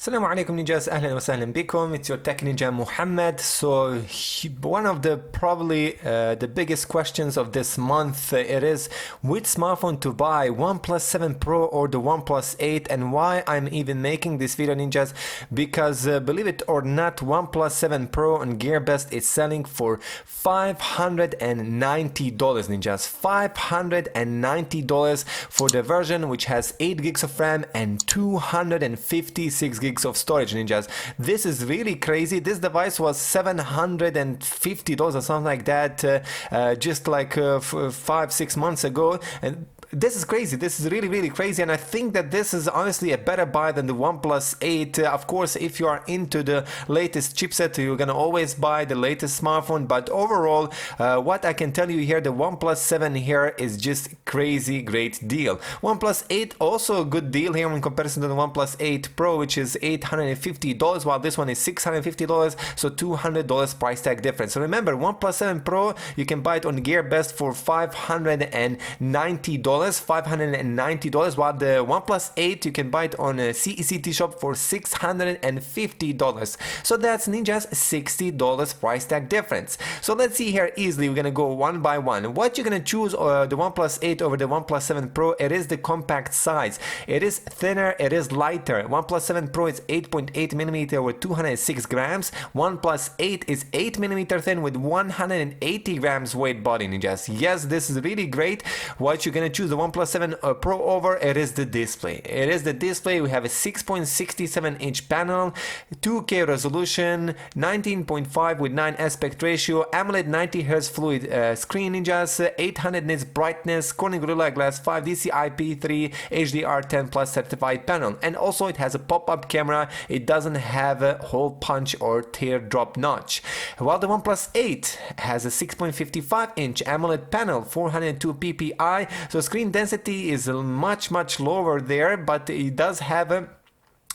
Assalamu alaikum ninjas, ahlan wa sahlan bikum. It's your tech ninja Muhammad. So one of the probably the biggest questions of this month it is which smartphone to buy, OnePlus 7 Pro or the OnePlus 8, and why I'm even making this video ninjas, because believe it or not, OnePlus 7 Pro on GearBest is selling for $590 ninjas. $590 for the version which has 8 gigs of RAM and 256 gigs of storage ninjas. This is really crazy. This device was $750 or something like that just like 5-6 months ago, and this is crazy. This is really crazy, and I think that this is honestly a better buy than the OnePlus 8. Of course, if you are into the latest chipset, you're gonna always buy the latest smartphone, but overall what I can tell you here, the OnePlus 7 here is just crazy great deal. OnePlus 8 also a good deal here in comparison to the OnePlus 8 Pro, which is $850, while this one is $650, so $200 price tag difference. So remember, OnePlus 7 Pro, you can buy it on GearBest for $590, while the OnePlus 8 you can buy it on a CECT shop for $650. So that's ninjas $60 price tag difference. So let's see here easily. We're gonna go one by one. What you're gonna choose the OnePlus 8 over the OnePlus 7 Pro? It is the compact size. It is thinner. It is lighter. OnePlus 7 Pro is 8.8mm with 206 grams. OnePlus 8 is 8mm thin with 180 grams weight body ninjas. Yes, this is really great. What you're gonna choose the OnePlus 7 Pro over? It is the display. It is the display. We have a 6.67 inch panel, 2K resolution, 19.5 with 9 aspect ratio, AMOLED 90Hz fluid screen ninjas, 800 nits brightness, Corning Gorilla Glass 5 DCI-P3 HDR10 Plus certified panel, and also it has a pop-up camera. It doesn't have a hole punch or teardrop notch, while the OnePlus 8 has a 6.55 inch AMOLED panel, 402 ppi, so screen density is much lower there, but it does have a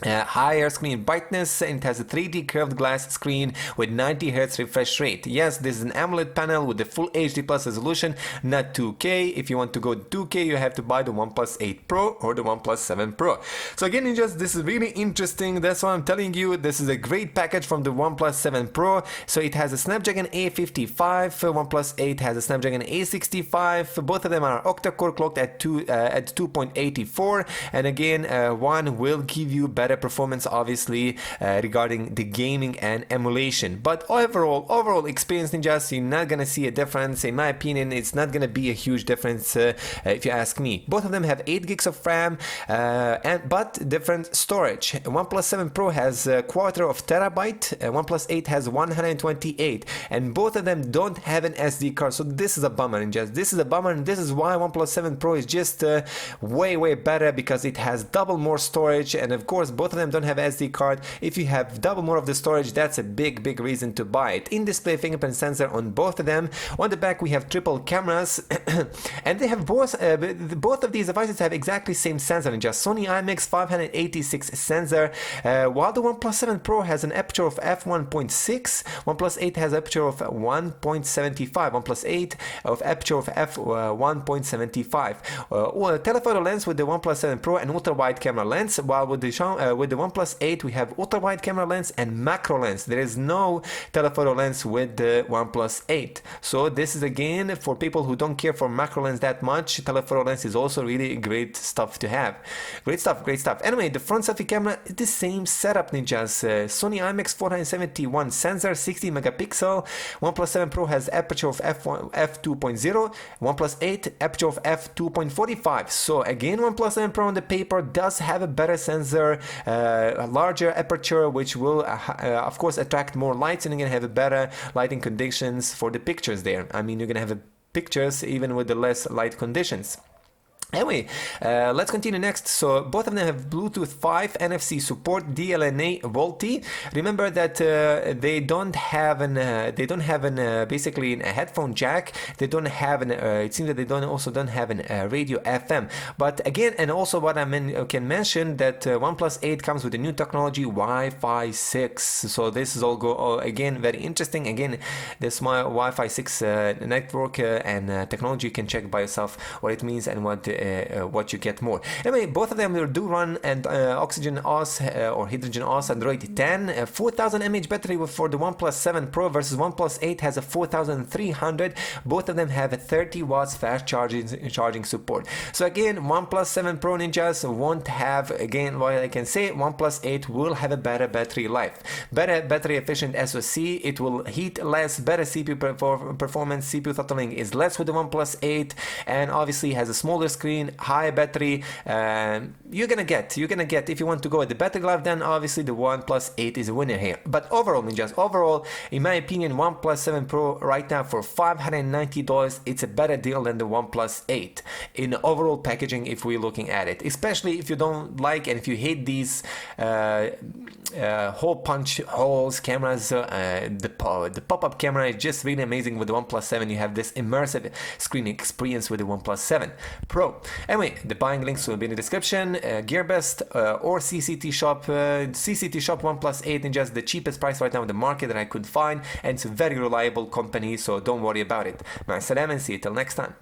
higher screen brightness, and it has a 3D curved glass screen with 90Hz refresh rate. Yes, this is an AMOLED panel with the full HD plus resolution, not 2K. If you want to go 2K, you have to buy the OnePlus 8 Pro or the OnePlus 7 Pro. So again, ninjas, this is really interesting. That's why I'm telling you, this is a great package from the OnePlus 7 Pro. So it has a Snapdragon A55, OnePlus 8 has a Snapdragon A65. Both of them are octa-core clocked at 2.84, and again, one will give you better performance obviously regarding the gaming and emulation, but overall experience ninjas, you're not gonna see a difference. In my opinion, it's not gonna be a huge difference if you ask me. Both of them have 8 gigs of RAM but different storage. OnePlus 7 Pro has a quarter of terabyte, OnePlus 8 has 128, and both of them don't have an SD card. So this is a bummer ninjas. This is a bummer, and this is why OnePlus 7 Pro is just way better, because it has double more storage, and of course both of them don't have SD card. If you have double more of the storage, that's a big reason to buy it. In-display fingerprint sensor on both of them. On the back we have triple cameras and they have both of these devices have exactly same sensor, and just Sony IMX 586 sensor, while the OnePlus 7 Pro has an aperture of f1.6, OnePlus 8 has aperture of 1.75, OnePlus 8 of aperture of f1.75. Telephoto lens with the OnePlus 7 Pro and ultra wide camera lens, while with the OnePlus 8 we have ultra wide camera lens and macro lens. There is no telephoto lens with the OnePlus 8. So this is again for people who don't care for macro lens that much. Telephoto lens is also really great stuff to have. Great stuff. Anyway, the front selfie camera is the same setup ninjas. Sony IMX 471 sensor, 60 megapixel. OnePlus 7 Pro has aperture of f2.0, OnePlus 8 aperture of f2.45. So again, OnePlus 7 Pro on the paper does have a better sensor, a larger aperture, which will of course attract more lights, and you're gonna have a better lighting conditions for the pictures there. I mean, you're gonna have pictures even with the less light conditions. Anyway, let's continue next. So both of them have Bluetooth 5 NFC support, DLNA VoLTE. Remember that they don't have an basically a headphone jack. They don't have an it seems that they don't have an radio FM. But again, and also what I can mention that OnePlus 8 comes with a new technology, Wi-Fi 6. So this is all again very interesting. Again, this Wi-Fi 6 network and technology, you can check by yourself what it means and what what you get more. Anyway, both of them do run and Oxygen OS or Hydrogen OS Android 10, 4000 mAh battery for the OnePlus 7 Pro versus OnePlus 8 has a 4300. Both of them have a 30 watts fast charging support. So again, OnePlus 7 Pro ninjas won't have, again, what I can say, OnePlus 8 will have a better battery life, better battery efficient SoC, it will heat less, better CPU performance, CPU throttling is less with the OnePlus 8, and obviously has a smaller screen, high battery. You're gonna get, if you want to go with the battery life, then obviously the OnePlus 8 is a winner here. But overall, ninjas, overall, in my opinion, OnePlus 7 Pro right now for $590, it's a better deal than the OnePlus 8 in overall packaging if we're looking at it, especially if you don't like and if you hate these hole punch holes cameras. The pop-up camera is just really amazing with the OnePlus 7. You have this immersive screen experience with the OnePlus 7 Pro. Anyway, the buying links will be in the description. GearBest or CCT Shop. CCT Shop OnePlus 8 in just the cheapest price right now in the market that I could find, and it's a very reliable company, so don't worry about it. Ma'as salam and see you till next time.